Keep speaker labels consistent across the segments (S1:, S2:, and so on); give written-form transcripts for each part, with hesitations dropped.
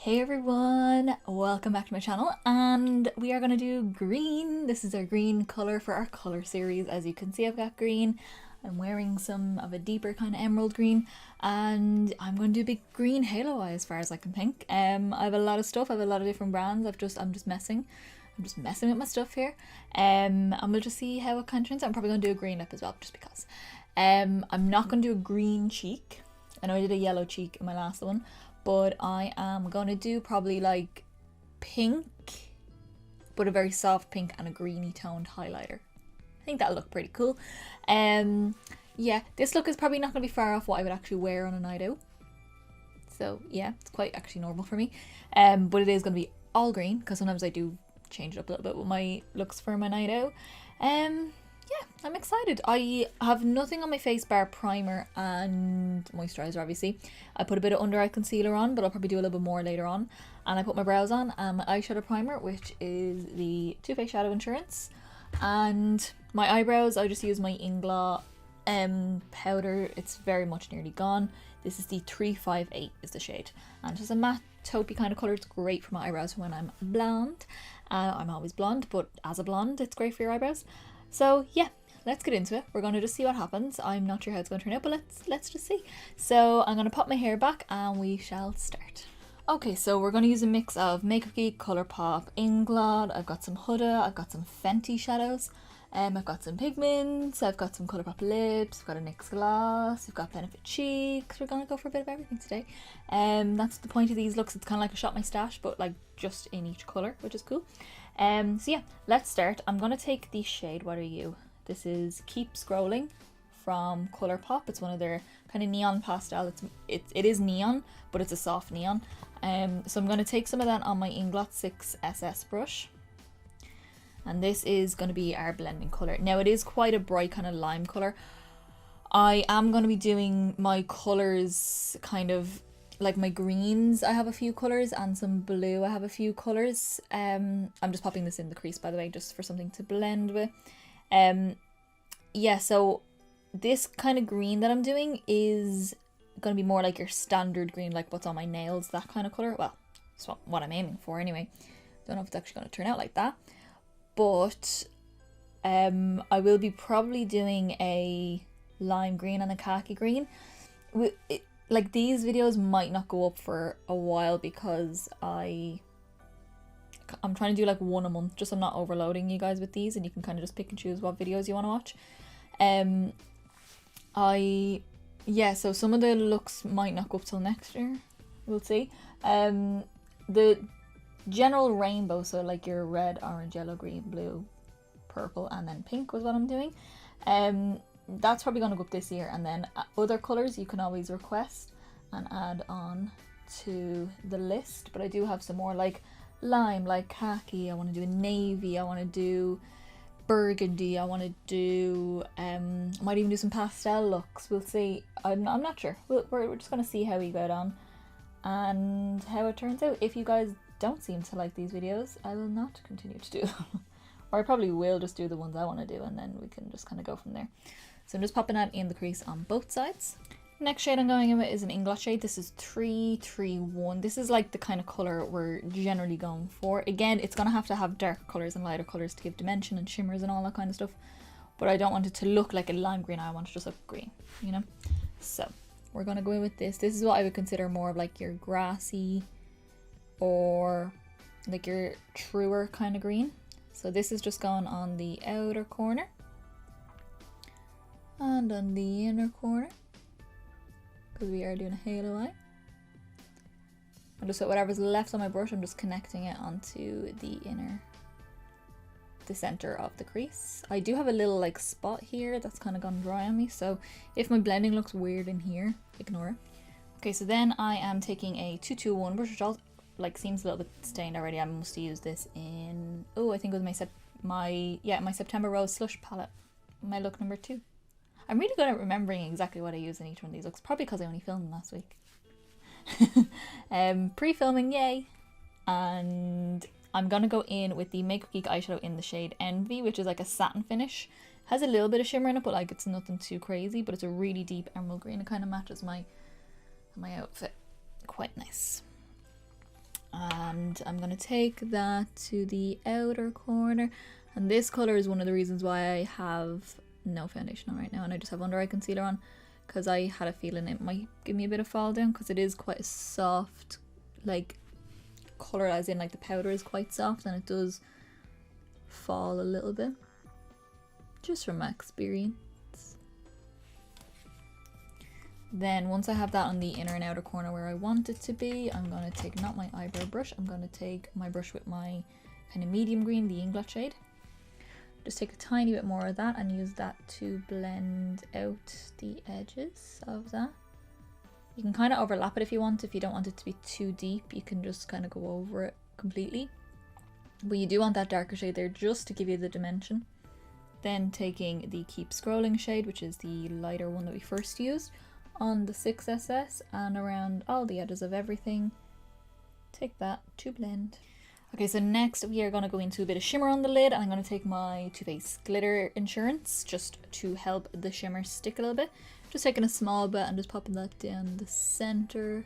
S1: Hey everyone, welcome back to my channel, and we are going to do green. This is our green colour for our colour series. As you can see, I've got green. I'm wearing some of a deeper kind of emerald green, and I'm going to do a big green halo eye as far as I can think. I have a lot of stuff, I have a lot of different brands. I'm just messing with my stuff here. And we'll just see how it kind of turns out. I'm probably going to do a green lip as well, just because. I'm not going to do a green cheek. I know I did a yellow cheek in my last one, but I am going to do probably like pink, but a very soft pink and a greeny toned highlighter. I think that'll look pretty cool. Yeah, this look is probably not going to be far off what I would actually wear on a night out. So yeah, it's quite actually normal for me. But it is going to be all green, because sometimes I do change it up a little bit with my looks for my night out. Yeah, I'm excited. I have nothing on my face bar primer and moisturizer, obviously. I put a bit of under eye concealer on, but I'll probably do a little bit more later on. And I put my brows on and my eyeshadow primer, which is the Too Faced Shadow Insurance. And my eyebrows, I just use my Inglot powder. It's very much nearly gone. This is the 358 is the shade. And it's just a matte taupey kind of colour. It's great for my eyebrows when I'm blonde. I'm always blonde, but as a blonde, it's great for your eyebrows. So yeah, let's get into it. We're going to just see what happens. I'm not sure how it's going to turn out, but let's just see. So I'm going to pop my hair back and we shall start. Okay, so we're going to use a mix of Makeup Geek, Colourpop, Inglot. I've got some Hoola, I've got some Fenty shadows. I've got some pigments, I've got some Colourpop lips, I've got a NYX gloss, we've got Benefit cheeks. We're going to go for a bit of everything today. That's the point of these looks. It's kind of like a Shop My Stash, but like just in each colour, which is cool. So yeah, let's start. I'm going to take the shade, what are you? This is Keep Scrolling from Colourpop. It's one of their kind of neon pastel. It is neon, but it's a soft neon. So I'm going to take some of that on my Inglot 6 SS brush. And this is going to be our blending colour. Now it is quite a bright kind of lime colour. I am going to be doing my colours kind of like my greens. I have a few colours, and some blue I have a few colours. I'm just popping this in the crease, by the way, just for something to blend with. Yeah, so this kind of green that I'm doing is going to be more like your standard green, like what's on my nails, that kind of colour. Well, that's what I'm aiming for anyway. Don't know if it's actually going to turn out like that. But I will be probably doing a lime green and a khaki green. Like these videos might not go up for a while because I'm trying to do like one a month, just so I'm not overloading you guys with these, and you can kind of just pick and choose what videos you want to watch. Yeah, so some of the looks might not go up till next year. We'll see. The general rainbow, so like your red, orange, yellow, green, blue, purple, and then pink was what I'm doing. That's probably going to go up this year, and then other colours you can always request and add on to the list. But I do have some more like lime, like khaki. I want to do a navy. I want to do burgundy. I want to do I might even do some pastel looks. We'll see. I'm not sure. We're just going to see how we go down and how it turns out. If you guys don't seem to like these videos, I will not continue to do them. Or I probably will just do the ones I want to do, and then we can just kind of go from there. So I'm just popping that in the crease on both sides. Next shade I'm going in with is an Inglot shade. This is 331. This is like the kind of colour we're generally going for. Again, it's going to have darker colours and lighter colours to give dimension and shimmers and all that kind of stuff. But I don't want it to look like a lime green. I want it to just look green, you know? So we're going to go in with this. This is what I would consider more of like your grassy or like your truer kind of green. So this is just going on the outer corner and on the inner corner, because we are doing a halo eye. And just with whatever's left on my brush, I'm just connecting it onto the center of the crease. I do have a little like spot here that's kind of gone dry on me, so if my blending looks weird in here, ignore it. Okay, so then I am taking a 221 brush, which all like seems a little bit stained already. I must use this in, I think it was my September Rose Slush palette, my look number 2. I'm really good at remembering exactly what I use in each one of these looks, probably because I only filmed last week. Pre-filming, yay! And I'm gonna go in with the Makeup Geek eyeshadow in the shade Envy, which is like a satin finish. Has a little bit of shimmer in it, but like it's nothing too crazy, but it's a really deep emerald green. It kind of matches my outfit quite nice. and I'm going to take that to the outer corner. And this colour is one of the reasons why I have no foundation on right now and I just have under eye concealer on, because I had a feeling it might give me a bit of fall down, because it is quite a soft like colour, as in like the powder is quite soft and it does fall a little bit, just from my experience. Then once I have that on the inner and outer corner where I want it to be, I'm going to take not my eyebrow brush, I'm going to take my brush with my kind of medium green, the Inglot shade. Just take a tiny bit more of that and use that to blend out the edges of that. You can kind of overlap it if you want. If you don't want it to be too deep, you can just kind of go over it completely. But you do want that darker shade there just to give you the dimension. Then taking the Keep Scrolling shade, which is the lighter one that we first used, on the 6SS and around all the edges of everything. Take that to blend. Okay, so next we are going to go into a bit of shimmer on the lid, and I'm going to take my Too Faced Glitter Insurance just to help the shimmer stick a little bit. Just taking a small bit and just popping that down the center.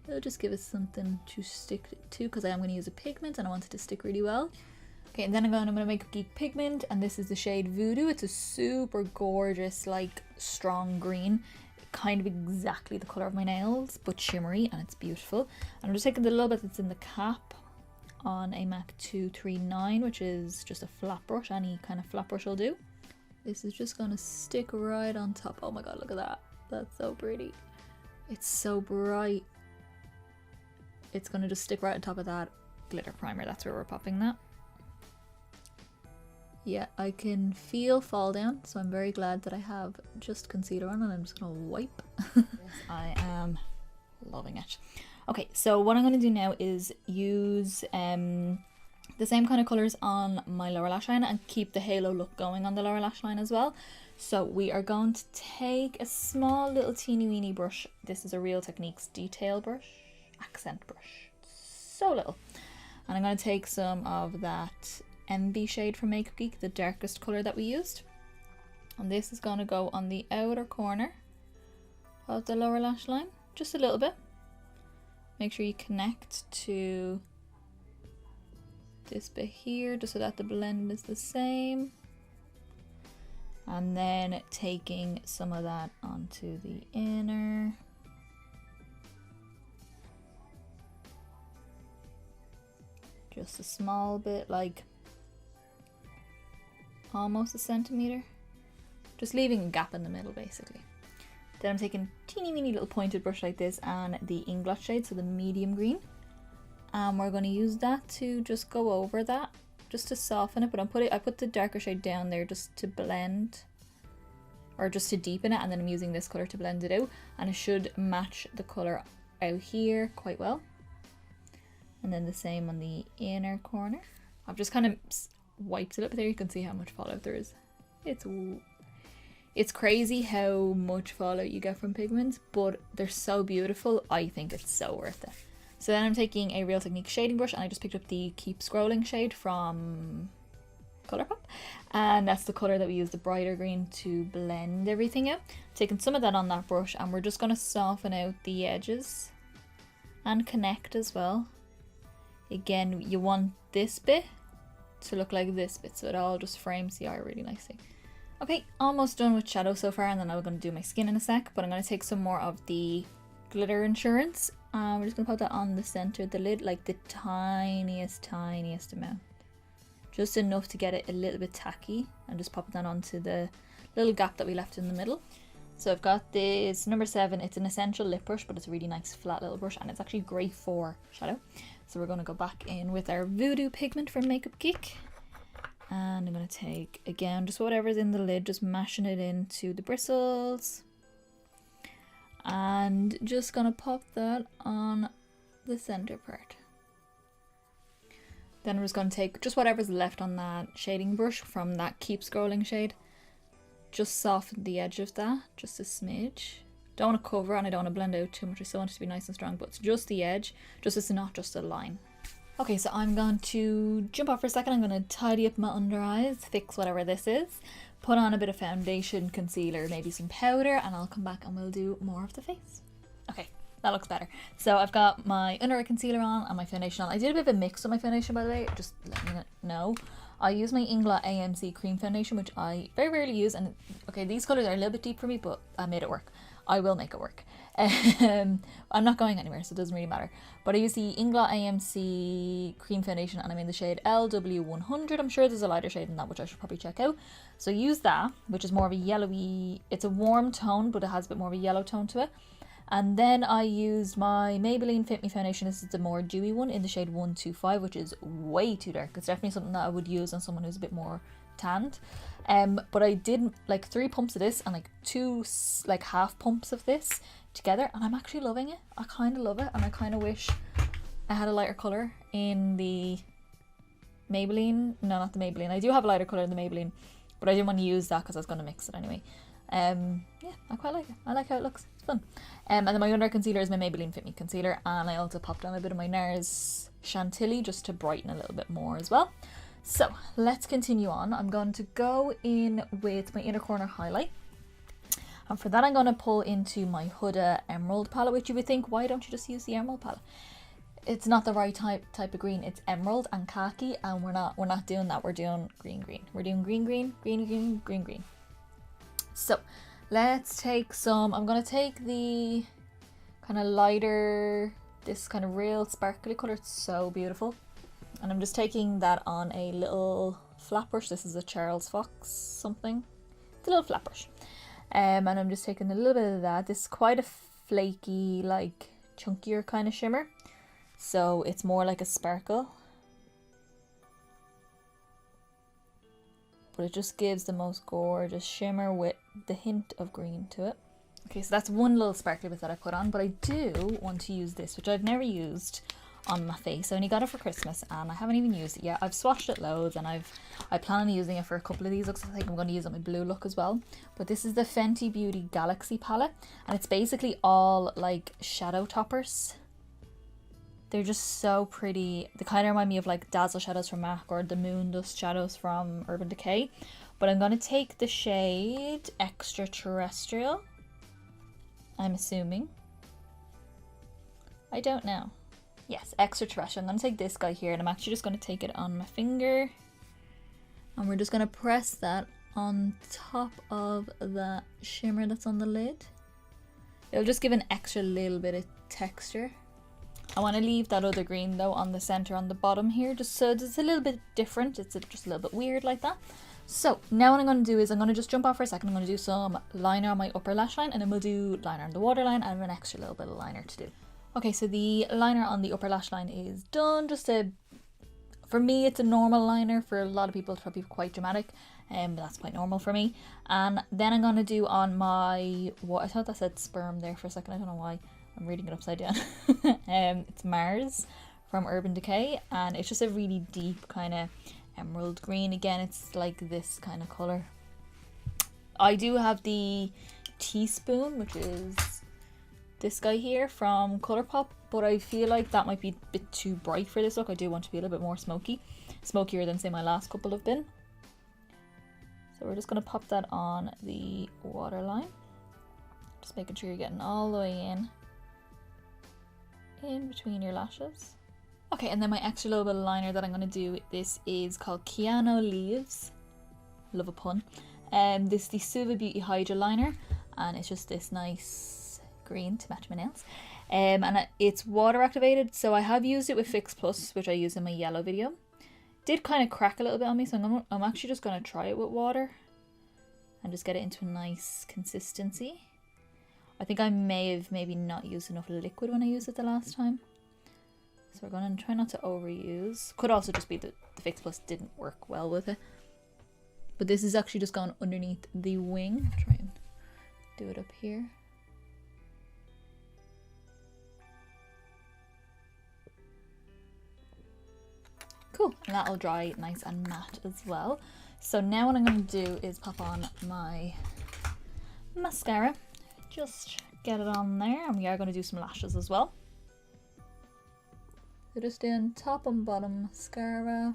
S1: It'll just give us something to stick to, because I am going to use a pigment and I want it to stick really well. Okay, and then I'm going to make Geek pigment, and this is the shade Voodoo. It's a super gorgeous, like, strong green. Kind of exactly the colour of my nails, but shimmery, and it's beautiful. And I'm just taking the little bit that's in the cap on a MAC 239, which is just a flat brush. Any kind of flat brush will do. This is just going to stick right on top. Oh my god, look at that. That's so pretty. It's so bright. It's going to just stick right on top of that glitter primer. That's where we're popping that. Yeah, I can feel fall down, so I'm very glad that I have just concealer on, and I'm just gonna wipe. Yes, I am loving it. Okay, so what I'm gonna do now is use the same kind of colours on my lower lash line and keep the halo look going on the lower lash line as well. So we are going to take a small little teeny weeny brush. This is a Real Techniques detail brush, accent brush, so little. And I'm gonna take some of that MB shade from Makeup Geek, the darkest colour that we used, and this is going to go on the outer corner of the lower lash line, just a little bit. Make sure you connect to this bit here just so that the blend is the same, and then taking some of that onto the inner. Just a small bit, like almost a centimeter, just leaving a gap in the middle basically. Then I'm taking a teeny weeny little pointed brush like this and the Inglot shade, so the medium green, and we're going to use that to just go over that, just to soften it. But I put the darker shade down there just to blend, or just to deepen it, and then I'm using this colour to blend it out, and it should match the colour out here quite well. And then the same on the inner corner. I've just kind of wiped it up there. You can see how much fallout there is. It's crazy how much fallout you get from pigments, but they're so beautiful. I think it's so worth it. So then I'm taking a Real Techniques shading brush, and I just picked up the Keep Scrolling shade from Colourpop, and that's the colour that we use, the brighter green, to blend everything out. Taking some of that on that brush, and we're just going to soften out the edges and connect as well. Again, you want this bit to look like this bit, so it all just frames the eye really nicely. Okay, almost done with shadow so far, and then I'm going to do my skin in a sec, but I'm going to take some more of the glitter insurance. We're just going to put that on the center of the lid, like the tiniest amount. Just enough to get it a little bit tacky, and just pop that onto the little gap that we left in the middle. So I've got this number 7, it's an essential lip brush, but it's a really nice flat little brush, and it's actually great for shadow. So we're going to go back in with our Voodoo pigment from Makeup Geek. And I'm going to take, again, just whatever's in the lid, just mashing it into the bristles. And just going to pop that on the center part. Then we're just going to take just whatever's left on that shading brush from that Keep Scrolling shade. Just soften the edge of that, just a smidge. Don't want to cover, and I don't want to blend out too much. I still want it to be nice and strong, but it's just the edge, just it's not just a line. Okay, so I'm going to jump off for a second. I'm going to tidy up my under eyes, fix whatever this is, put on a bit of foundation, concealer, maybe some powder, and I'll come back and we'll do more of the face. Okay, that looks better. So I've got my under eye concealer on and my foundation on. I did a bit of a mix with my foundation, by the way, just letting you know. I use my Inglot AMC cream foundation, which I very rarely use, and okay, these colours are a little bit deep for me, but I made it work. I will make it work. I'm not going anywhere, so it doesn't really matter. But I use the Inglot AMC cream foundation, and I'm in the shade LW100. I'm sure there's a lighter shade in that, which I should probably check out. So use that, which is more of a yellowy, it's a warm tone, but it has a bit more of a yellow tone to it. And then I used my Maybelline Fit Me Foundation. This is the more dewy one in the shade 125, which is way too dark. It's definitely something that I would use on someone who's a bit more tanned. But I did like 3 pumps of this and like 2 like half pumps of this together, and I'm actually loving it. I kind of love it, and I kind of wish I had a lighter colour in the Maybelline. No, not the Maybelline. I do have a lighter colour in the Maybelline, but I didn't want to use that because I was going to mix it anyway. Yeah, I quite like it. I like how it looks. It's fun. And then my under eye concealer is my Maybelline Fit Me Concealer, and I also popped on a bit of my NARS Chantily just to brighten a little bit more as well. So let's continue on. I'm going to go in with my inner corner highlight, and for that I'm going to pull into my Hoola Emerald palette, which you would think, why don't you just use the Emerald palette? It's not the right type of green. It's emerald and khaki, and we're not doing that. We're doing green. We're doing green. So let's take some, I'm going to take the kind of lighter, this kind of real sparkly colour. It's so beautiful. And I'm just taking that on a little flat brush. This is a Charles Fox something. It's a little flat brush. And I'm just taking a little bit of that. This is quite a flaky, like chunkier kind of shimmer. So it's more like a sparkle. But it just gives the most gorgeous shimmer with the hint of green to it. Okay, so that's one little sparkly bit that I put on, but I do want to use this, which I've never used on my face. I only got it for Christmas and I haven't even used it yet. I've swatched it loads, and I plan on using it for a couple of these looks. I think I'm going to use it on my blue look as well. But this is the Fenty Beauty Galaxy palette, and it's basically all like shadow toppers. They're just so pretty. They kind of remind me of like Dazzle shadows from MAC or the Moon Dust shadows from Urban Decay. But I'm going to take the shade Extraterrestrial, I'm assuming. I don't know. Yes, Extraterrestrial. I'm going to take this guy here, and I'm actually just going to take it on my finger. And we're just going to press that on top of the shimmer that's on the lid. It'll just give an extra little bit of texture. I want to leave that other green though on the center on the bottom here, just so it's a little bit different. It's just a little bit weird like that. So now what I'm going to do is I'm going to just jump off for a second. I'm going to do some liner on my upper lash line, and then we'll do liner on the waterline and an extra little bit of liner to do. Okay, so the liner on the upper lash line is done. For me, it's a normal liner. For a lot of people, it's probably quite dramatic, but that's quite normal for me. And then I'm going to do on my, I thought that said sperm there for a second. I don't know why. I'm reading it upside down. It's Mars from Urban Decay, and it's just a really deep kind of emerald green. Again, it's like this kind of colour. I do have the Teaspoon, which is this guy here from Colourpop, but I feel like that might be a bit too bright for this look. I do want to be a little bit more smokier than say my last couple have been. So we're just going to pop that on the waterline, just making sure you're getting all the way in between your lashes. Okay, and then my extra little bit of liner that I'm going to do, this is called Keanu Leaves. Love a pun. This is the Suva Beauty Hydra liner, and it's just this nice green to match my nails. And it's water activated, so I have used it with Fix Plus, which I used in my yellow video. Did kind of crack a little bit on me, so I'm actually just going to try it with water and just get it into a nice consistency. I think I may have maybe not used enough liquid when I used it the last time. So we're going to try not to overuse. Could also just be that the Fix Plus didn't work well with it. But this is actually just gone underneath the wing. I'll try and do it up here. Cool, and that'll dry nice and matte as well. So now what I'm going to do is pop on my mascara. Just get it on there, and we are going to do some lashes as well. So just doing top and bottom mascara.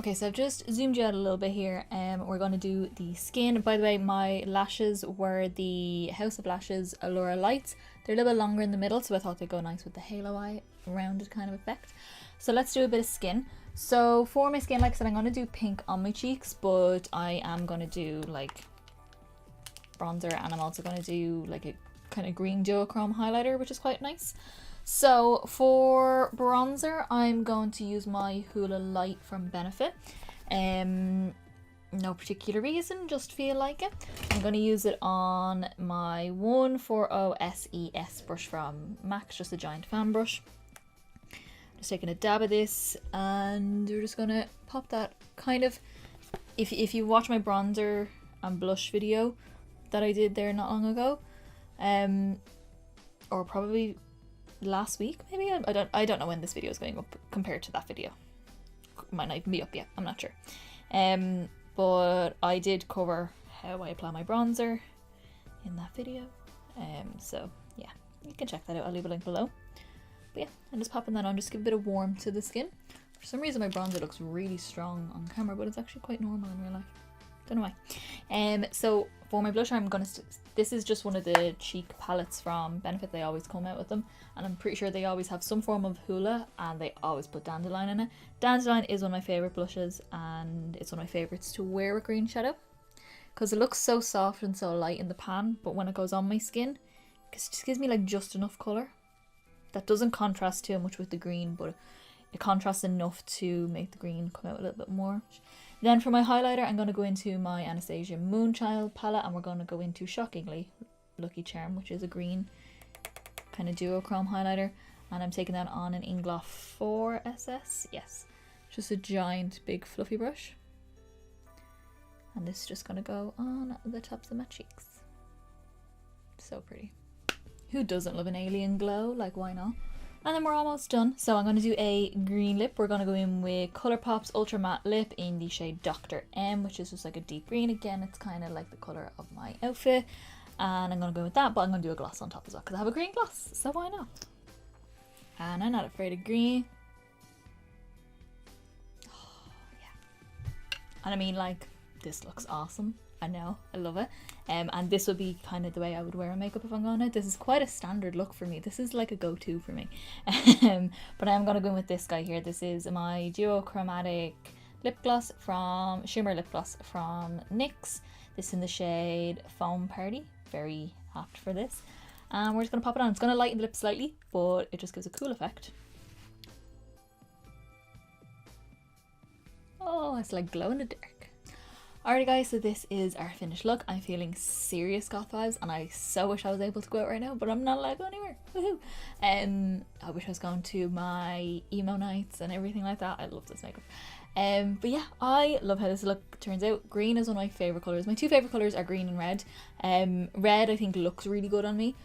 S1: Okay, so I've just zoomed you out a little bit here. We're going to do the skin. By the way, my lashes were the House of Lashes Allura Lights. They're a little bit longer in the middle, so I thought they'd go nice with the halo eye rounded kind of effect. So let's do a bit of skin. So for my skin, like I said, I'm going to do pink on my cheeks, but I am going to do like bronzer, and I'm also going to do like a kind of green duochrome highlighter, which is quite nice. So for bronzer, I'm going to use my Hoola Lite from Benefit. No particular reason, just feel like it. I'm going to use it on my 140 SES brush from MAC, just a giant fan brush. Just taking a dab of this, and we're just going to pop that kind of, if you watch my bronzer and blush video that I did there not long ago, or probably last week maybe, I don't know when this video is going up compared to that video. Might not even be up yet, I'm not sure. But I did cover how I apply my bronzer in that video, so yeah, you can check that out. I'll leave a link below. But yeah, I'm just popping that on, just give a bit of warmth to the skin. For some reason my bronzer looks really strong on camera, but it's actually quite normal in real life. Don't know why. So for my blusher, I'm gonna this is just one of the cheek palettes from Benefit. They always come out with them, and I'm pretty sure they always have some form of Hoola, and they always put Dandelion in it. Dandelion is one of my favorite blushes, and it's one of my favorites to wear with green shadow because it looks so soft and so light in the pan, but when it goes on my skin, it just gives me like just enough color that doesn't contrast too much with the green, but it contrasts enough to make the green come out a little bit more. Then for my highlighter, I'm going to go into my Anastasia Moonchild palette, and we're going to go into, shockingly, Lucky Charm, which is a green kind of duochrome highlighter. And I'm taking that on an Inglot 4 SS. Yes, just a giant, big, fluffy brush. And this is just going to go on the tops of my cheeks. So pretty. Who doesn't love an alien glow? Like, why not? And then we're almost done. So I'm going to do a green lip. We're going to go in with Colourpop's Ultra Matte Lip in the shade Dr. M, which is just like a deep green. Again, it's kind of like the colour of my outfit. And I'm going to go with that, but I'm going to do a gloss on top as well because I have a green gloss, so why not? And I'm not afraid of green. Oh, yeah. And I mean, like, this looks awesome. I know, I love it. And this would be kind of the way I would wear makeup if I'm going out. This is quite a standard look for me. This is like a go-to for me. But I'm going to go in with this guy here. This is my duochromatic lip gloss from shimmer lip gloss from NYX. This in the shade Foam Party. Very apt for this. And we're just going to pop it on. It's going to lighten the lip slightly, but it just gives a cool effect. Oh, it's like glow in the dark. Alrighty guys, so this is our finished look. I'm feeling serious goth vibes, and I so wish I was able to go out right now, but I'm not allowed to go anywhere. Woohoo! I wish I was going to my emo nights and everything like that. I love this makeup. But yeah, I love how this look turns out. Green is one of my favourite colours. My two favourite colours are green and red. Red I think looks really good on me,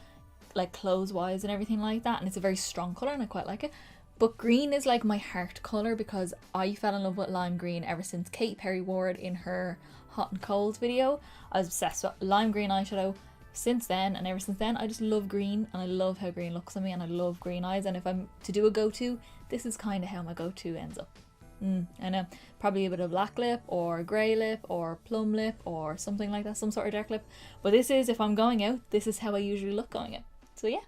S1: like clothes wise and everything like that, and it's a very strong colour and I quite like it. But green is like my heart colour because I fell in love with lime green ever since Katy Perry wore it in her hot and cold video. I was obsessed with lime green eyeshadow since then, and ever since then I just love green, and I love how green looks on me, and I love green eyes. And if I'm to do a go-to, this is kind of how my go-to ends up. I know, probably a bit of black lip or grey lip or plum lip or something like that, some sort of dark lip. But this is, if I'm going out, this is how I usually look going out. So yeah,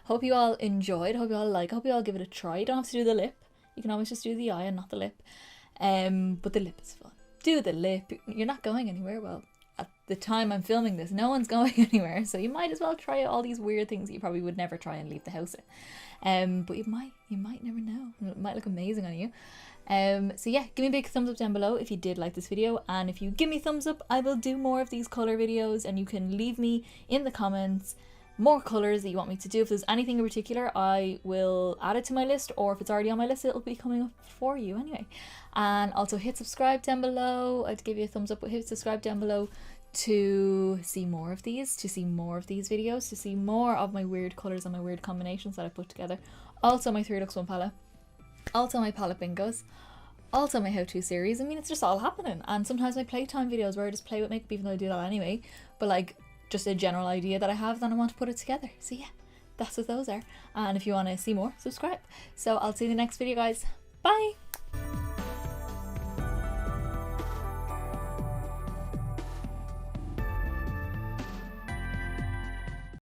S1: hope you all enjoyed, hope you all like, hope you all give it a try. You don't have to do the lip, you can always just do the eye and not the lip. But the lip is fun. Do the lip, you're not going anywhere. Well, at the time I'm filming this, no one's going anywhere, so you might as well try all these weird things that you probably would never try and leave the house in. But you might never know, it might look amazing on you. So yeah, give me a big thumbs up down below if you did like this video, and if you give me thumbs up, I will do more of these colour videos, and you can leave me in the comments more colours that you want me to do. If there's anything in particular, I will add it to my list, or if it's already on my list, it'll be coming up for you anyway. And also hit subscribe down below. I'd give you a thumbs up, but hit subscribe down below to see more of these, videos, to see more of my weird colours and my weird combinations that I put together. Also my 3 looks 1 palette, also my palette bingos, also my how-to series. I mean, it's just all happening. And sometimes my playtime videos where I just play with makeup, even though I do that anyway, but like just a general idea that I have, then I want to put it together. So yeah, that's what those are. And if you want to see more, subscribe. So I'll see you in the next video, guys. Bye!